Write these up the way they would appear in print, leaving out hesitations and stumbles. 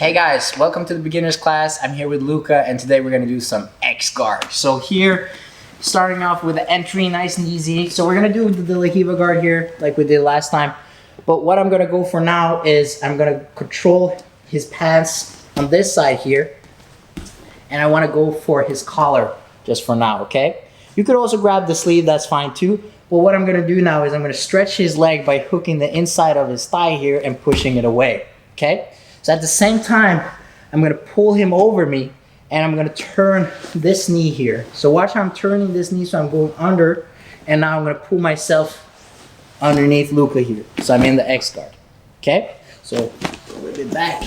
Hey guys, welcome to the beginners class. I'm here with Luca and today we're going to do some X guard. So here, starting off with the entry, nice and easy. So we're going to do the La Hiva guard here like we did last time. But what I'm going to go for now is I'm going to control his pants on this side here. And I want to go for his collar just for now, okay? You could also grab the sleeve, that's fine too. But what I'm going to do now is I'm going to stretch his leg by hooking the inside of his thigh here and pushing it away, okay? So at the same time, I'm going to pull him over me and I'm going to turn this knee here. So watch how I'm turning this knee, so I'm going under, and now I'm going to pull myself underneath Luca here. So I'm in the X guard, okay? So a little bit back.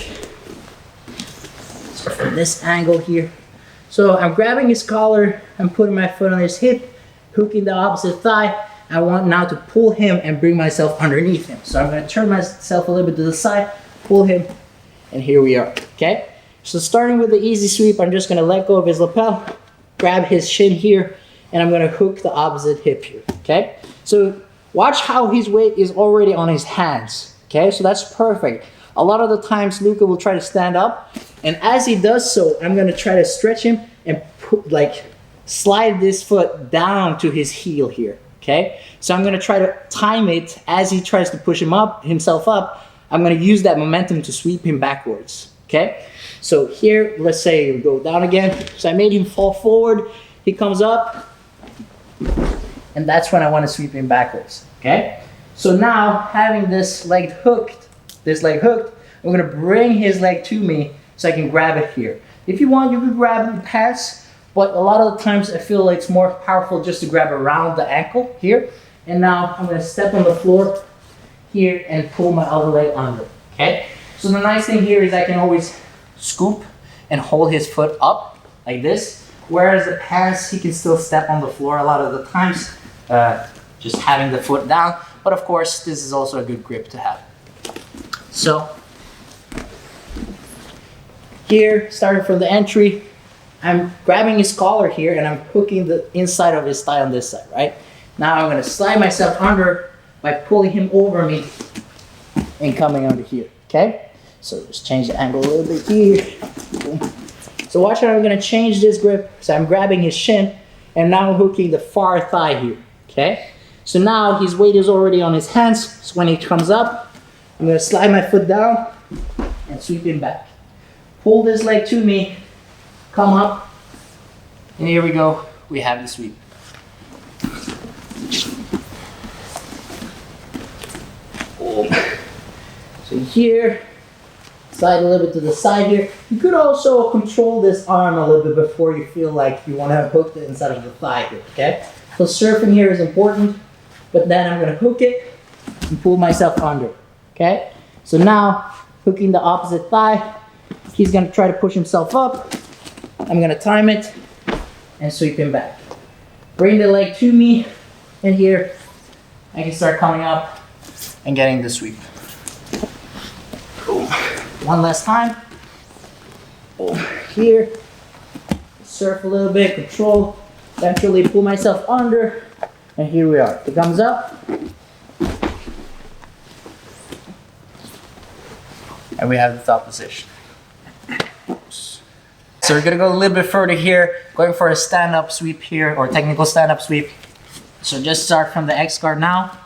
So from this angle here. So I'm grabbing his collar, I'm putting my foot on his hip, hooking the opposite thigh. I want now to pull him and bring myself underneath him. So I'm going to turn myself a little bit to the side, pull him, and here we are, okay? So starting with the easy sweep, I'm just gonna let go of his lapel, grab his shin here, and I'm gonna hook the opposite hip here, okay? So watch how his weight is already on his hands, okay? So that's perfect. A lot of the times, Luca will try to stand up, and as he does so, I'm gonna try to stretch him and slide this foot down to his heel here, okay? So I'm gonna try to time it as he tries to push himself up. I'm going to use that momentum to sweep him backwards, okay? So here, let's say we go down again. So I made him fall forward. He comes up, and that's when I want to sweep him backwards, okay? So now, having this leg hooked, I'm going to bring his leg to me so I can grab it here. If you want, you can grab the pads, but a lot of the times I feel like it's more powerful just to grab around the ankle here. And now I'm going to step on the floor here and pull my other leg under, okay? So the nice thing here is I can always scoop and hold his foot up like this, whereas the pants, he can still step on the floor a lot of the times, just having the foot down. But of course, this is also a good grip to have. So here, starting from the entry, I'm grabbing his collar here and I'm hooking the inside of his thigh on this side, right? Now I'm gonna slide myself under by pulling him over me and coming under here, okay? So just change the angle a little bit here. Boom. So watch how I'm gonna change this grip. So I'm grabbing his shin and now hooking the far thigh here, okay? So now his weight is already on his hands. So when he comes up, I'm gonna slide my foot down and sweep him back. Pull this leg to me, come up, and here we go. We have the sweep. So here, slide a little bit to the side here. You could also control this arm a little bit before you feel like you want to hook the inside of the thigh here, okay? So surfing here is important, but then I'm going to hook it and pull myself under, okay? So now, hooking the opposite thigh, he's going to try to push himself up. I'm going to time it and sweep him back. Bring the leg to me, and here I can start coming up and getting the sweep. Boom. One last time. Boom. Here. Surf a little bit, control. Eventually pull myself under. And here we are. It comes up. And we have the top position. Oops. So we're gonna go a little bit further here, going for a stand-up sweep here, or technical stand-up sweep. So just start from the X guard now,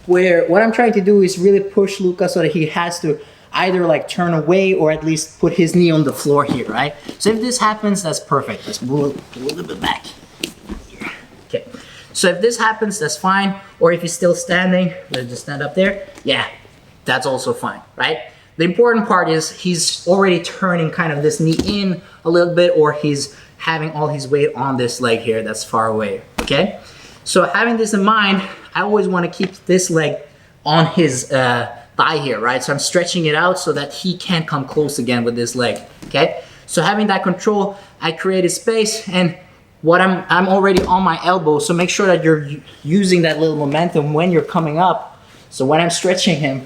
where what I'm trying to do is really push Luca so that he has to either like turn away or at least put his knee on the floor here, right? So if this happens, that's perfect. Let's move a little bit back here. Okay. So if this happens, that's fine. Or if he's still standing, let's just stand up there. Yeah, that's also fine, right? The important part is he's already turning kind of this knee in a little bit, or he's having all his weight on this leg here that's far away, okay? So having this in mind, I always want to keep this leg on his thigh here, right? So I'm stretching it out so that he can't come close again with this leg, okay? So having that control, I create a space, and what I'm already on my elbow, so make sure that you're using that little momentum when you're coming up. So when I'm stretching him,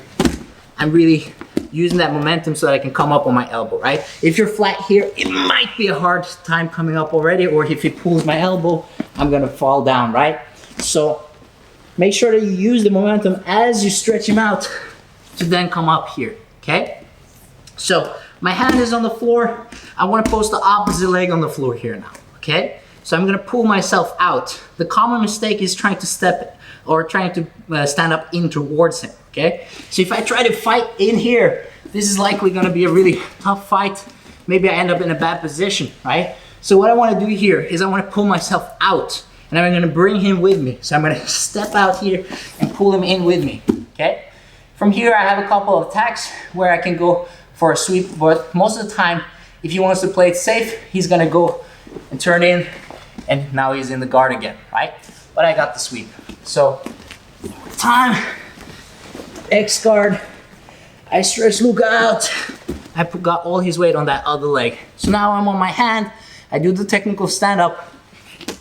I'm really using that momentum so that I can come up on my elbow, right? If you're flat here, it might be a hard time coming up already, or if he pulls my elbow, I'm gonna fall down, right? So make sure that you use the momentum as you stretch him out to then come up here, okay? So my hand is on the floor. I want to post the opposite leg on the floor here now, okay? So I'm gonna pull myself out. The common mistake is trying to stand up in towards him, okay? So if I try to fight in here, this is likely gonna be a really tough fight. Maybe I end up in a bad position, right? So what I wanna do here is I wanna pull myself out and I'm gonna bring him with me. So I'm gonna step out here and pull him in with me, okay? From here, I have a couple of attacks where I can go for a sweep, but most of the time, if he wants to play it safe, he's gonna go and turn in, and now he's in the guard again, right? But I got the sweep. So, time, X guard, I stretch Luca out. I got all his weight on that other leg. So now I'm on my hand, I do the technical stand up,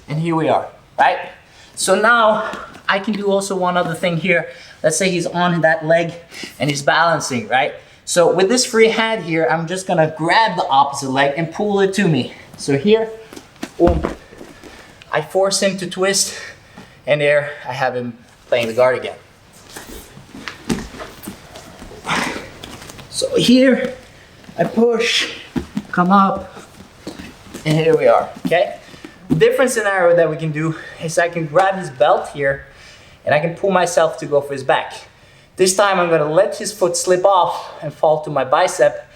and here we are, right? So now I can do also one other thing here. Let's say he's on that leg and he's balancing, right? So with this free hand here, I'm just gonna grab the opposite leg and pull it to me. So here, boom, I force him to twist, and there I have him playing the guard again. So here, I push, come up, and here we are, okay? Different scenario that we can do is I can grab his belt here, and I can pull myself to go for his back. This time I'm gonna let his foot slip off and fall to my bicep,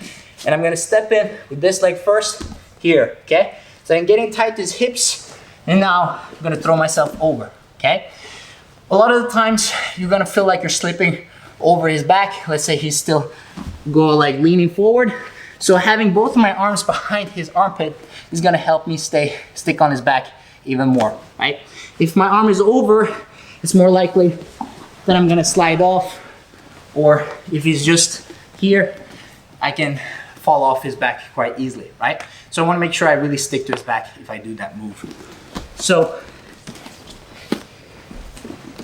and I'm gonna step in with this leg first, here, okay? So I'm getting tight to his hips, and now I'm gonna throw myself over, okay? A lot of the times you're gonna feel like you're slipping over his back. Let's say he's still leaning forward. So having both of my arms behind his armpit is gonna help me stick on his back even more, right? If my arm is over, it's more likely that I'm gonna slide off, or if he's just here, I can fall off his back quite easily, right? So I wanna make sure I really stick to his back if I do that move. So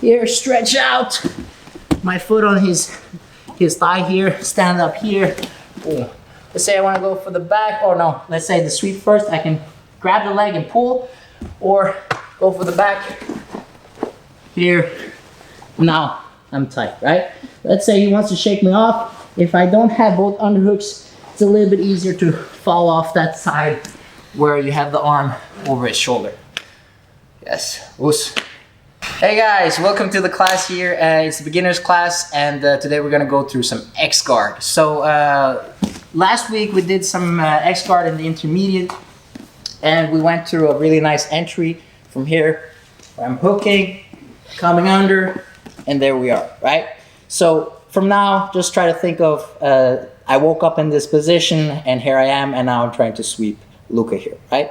here, stretch out, my foot on his thigh here, stand up here. Boom. Let's say I wanna go for the back, or no, let's say the sweep first. I can grab the leg and pull, or go for the back here. Now I'm tight, right? Let's say he wants to shake me off. If I don't have both underhooks, it's a little bit easier to fall off that side where you have the arm over his shoulder. Yes, Oos. Hey guys, welcome to the class here. It's the beginner's class, and today we're gonna go through some X guard. So last week we did some X guard in the intermediate, and we went through a really nice entry from here where I'm hooking, coming under, and there we are, right? So from now, just try to think of, I woke up in this position and here I am, and now I'm trying to sweep Luca here, right?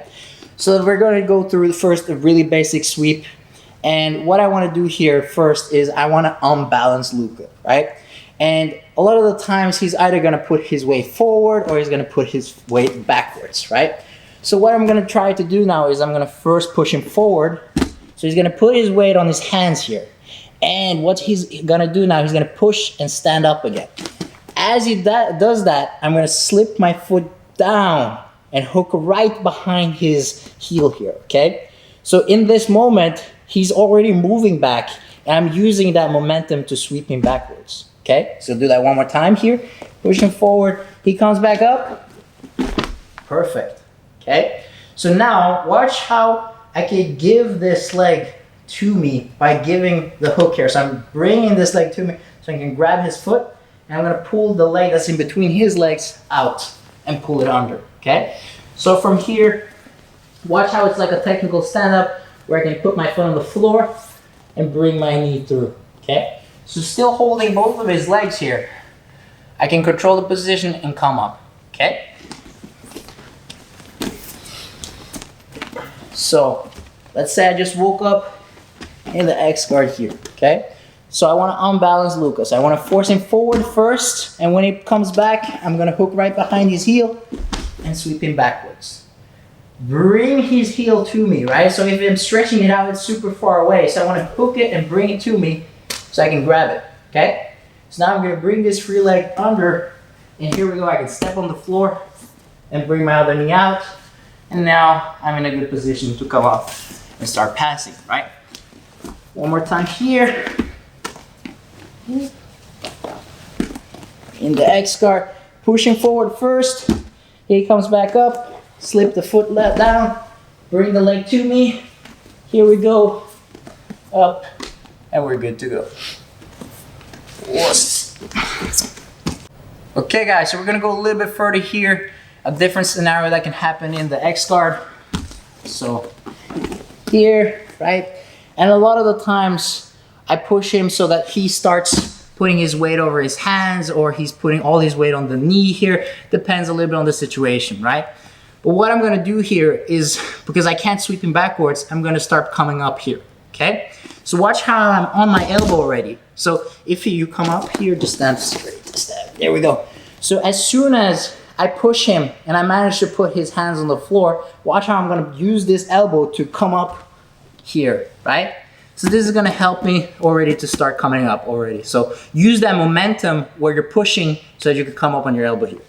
So we're gonna go through first a really basic sweep. And what I wanna do here first is I wanna unbalance Luca, right? And a lot of the times he's either gonna put his weight forward or he's gonna put his weight backwards, right? So what I'm gonna try to do now is I'm gonna first push him forward. So he's gonna put his weight on his hands here. And what he's gonna do now, he's gonna push and stand up again. As he does that, I'm gonna slip my foot down and hook right behind his heel here, okay? So in this moment, he's already moving back, and I'm using that momentum to sweep him backwards, okay? So do that one more time here. Push him forward, he comes back up. Perfect, okay? So now, watch how I can give this leg to me by giving the hook here. So I'm bringing this leg to me so I can grab his foot, and I'm gonna pull the leg that's in between his legs out and pull it under, okay? So from here, watch how it's like a technical stand-up where I can put my foot on the floor and bring my knee through, okay? So still holding both of his legs here, I can control the position and come up, okay? So let's say I just woke up in the X guard here, okay? So I want to unbalance Lucas. I want to force him forward first, and when he comes back, I'm going to hook right behind his heel and sweep him backwards. Bring his heel to me, right? So if I'm stretching it out, it's super far away. So I want to hook it and bring it to me so I can grab it, okay? So now I'm going to bring this free leg under, and here we go. I can step on the floor and bring my other knee out, and now I'm in a good position to come up and start passing, right? One more time here. In the X guard, pushing forward first. He comes back up, slip the foot down, bring the leg to me. Here we go, up, and we're good to go. Yes. Okay guys, so we're gonna go a little bit further here. A different scenario that can happen in the X guard. So here, right? And a lot of the times I push him so that he starts putting his weight over his hands, or he's putting all his weight on the knee here. Depends a little bit on the situation, right? But what I'm gonna do here is, because I can't sweep him backwards, I'm gonna start coming up here, okay? So watch how I'm on my elbow already. So if you come up here, just stand straight, there we go. So as soon as I push him and I manage to put his hands on the floor, watch how I'm gonna use this elbow to come up here, right? So this is gonna help me already to start coming up already. So use that momentum where you're pushing so that you can come up on your elbow here.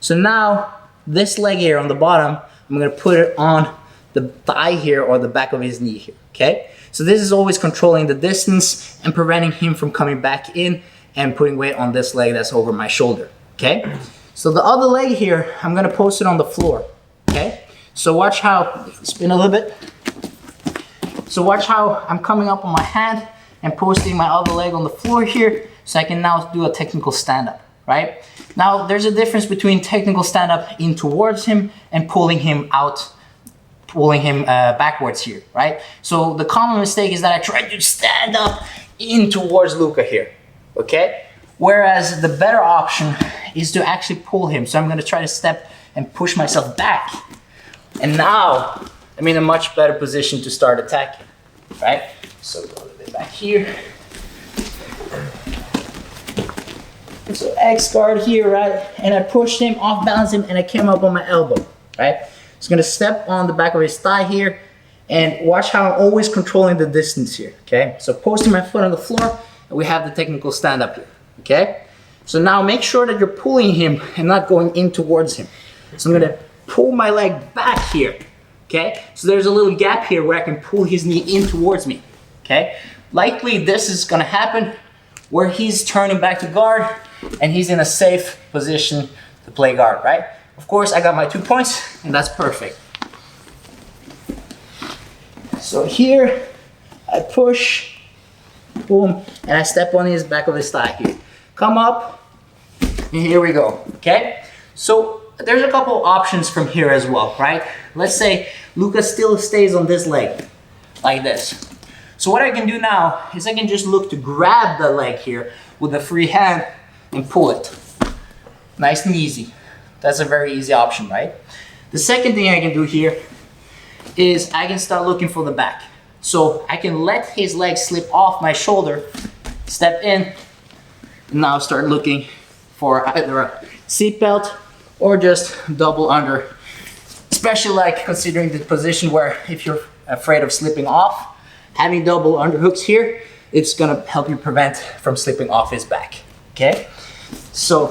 So now, this leg here on the bottom, I'm gonna put it on the thigh here or the back of his knee here, okay? So this is always controlling the distance and preventing him from coming back in and putting weight on this leg that's over my shoulder, okay? So the other leg here, I'm gonna post it on the floor, okay? So watch how, spin a little bit. So watch how I'm coming up on my hand and posting my other leg on the floor here, so I can now do a technical stand-up, right? Now, there's a difference between technical stand-up in towards him and pulling him out, pulling him backwards here, right? So the common mistake is that I try to stand up in towards Luca here, okay? Whereas the better option is to actually pull him. So I'm gonna try to step and push myself back. And now, I'm in a much better position to start attacking, right? So go a little bit back here. So X guard here, right? And I pushed him, off balance him, and I came up on my elbow, right? So I'm gonna step on the back of his thigh here, and watch how I'm always controlling the distance here, okay? So posting my foot on the floor, and we have the technical stand up here, okay? So now make sure that you're pulling him and not going in towards him. So I'm gonna pull my leg back here, okay? So there's a little gap here where I can pull his knee in towards me, okay? Likely this is gonna happen where he's turning back to guard and he's in a safe position to play guard, right? Of course, I got my 2 points and that's perfect. So here, I push, boom, and I step on his back of his thigh here. Come up, and here we go, okay? So there's a couple options from here as well, right? Let's say Luca still stays on this leg, like this. So what I can do now is I can just look to grab the leg here with a free hand and pull it. Nice and easy. That's a very easy option, right? The second thing I can do here is I can start looking for the back. So I can let his leg slip off my shoulder, step in, and now start looking for either a seat belt or just double under. Especially like considering the position where if you're afraid of slipping off, having double underhooks here, it's gonna help you prevent from slipping off his back, okay? So,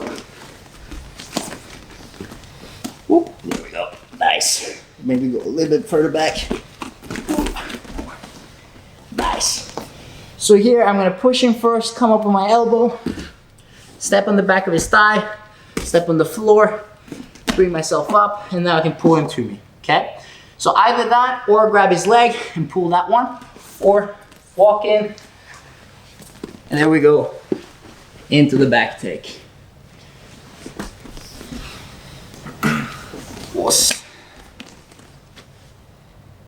whoop, there we go, nice. Maybe go a little bit further back. Whoop. Nice. So here I'm gonna push him first, come up on my elbow, step on the back of his thigh, step on the floor, bring myself up, and now I can pull him to me, okay? So either that, or grab his leg and pull that one, or walk in, and there we go, into the back take.